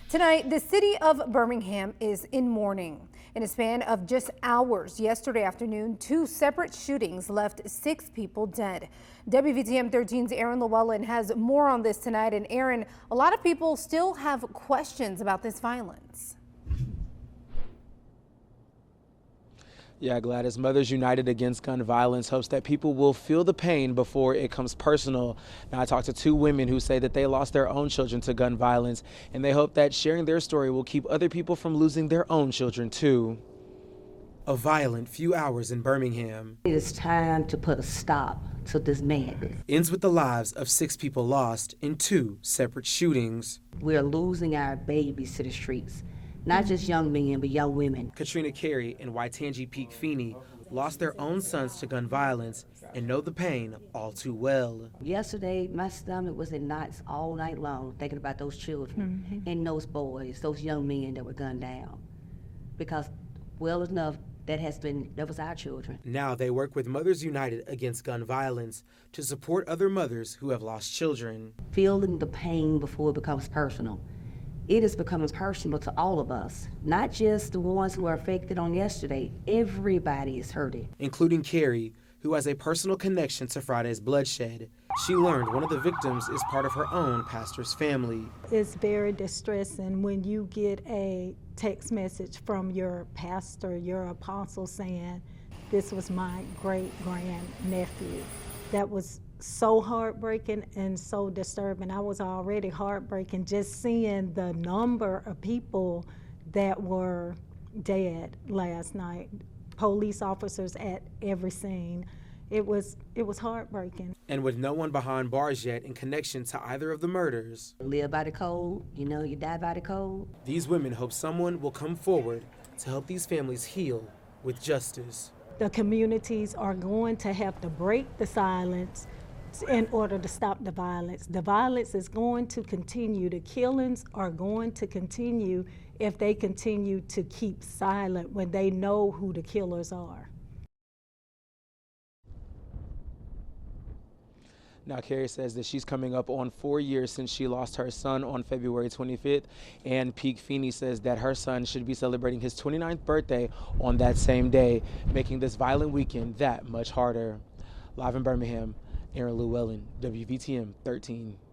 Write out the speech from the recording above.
Tonight, the city of Birmingham is in mourning. In a span of just hours yesterday afternoon, two separate shootings left 6 people dead. WVTM 13's Ayron Lewallen has more on this tonight. And Ayron, a lot of people still have questions about this violence. Yeah, Gladys, Mothers United Against Gun Violence hopes that people will feel the pain before it comes personal. Now, I talked to 2 women who say that they lost their own children to gun violence, and they hope that sharing their story will keep other people from losing their own children, too. A violent few hours in Birmingham. It is time to put a stop to this madness. Ends with the lives of 6 people lost in 2 separate shootings. We're losing our babies to the streets. Not just young men, but young women. Katrina Carey and Waitangi Peak Feeney lost their own sons to gun violence and know the pain all too well. Yesterday, my stomach was in knots all night long thinking about those children and those boys, those young men that were gunned down. Because, well enough, that was our children. Now they work with Mothers United Against Gun Violence to support other mothers who have lost children. Feeling the pain before it becomes personal. It is becoming personal to all of us, not just the ones who were affected on yesterday. Everybody is hurting. Including Carrie, who has a personal connection to Friday's bloodshed. She learned one of the victims is part of her own pastor's family. It's very distressing when you get a text message from your pastor, your apostle, saying, "This was my great-grandnephew." That was so heartbreaking and so disturbing. I was already heartbreaking just seeing the number of people that were dead last night. Police officers at every scene. It was heartbreaking. And with no one behind bars yet in connection to either of the murders. Live by the code, you die by the code. These women hope someone will come forward to help these families heal with justice. The communities are going to have to break the silence in order to stop the violence. The violence is going to continue. The killings are going to continue if they continue to keep silent when they know who the killers are. Now, Carrie says that she's coming up on 4 years since she lost her son on February 25th, and Peak Feeney says that her son should be celebrating his 29th birthday on that same day, making this violent weekend that much harder. Live in Birmingham, Ayron Lewallen, WVTM 13.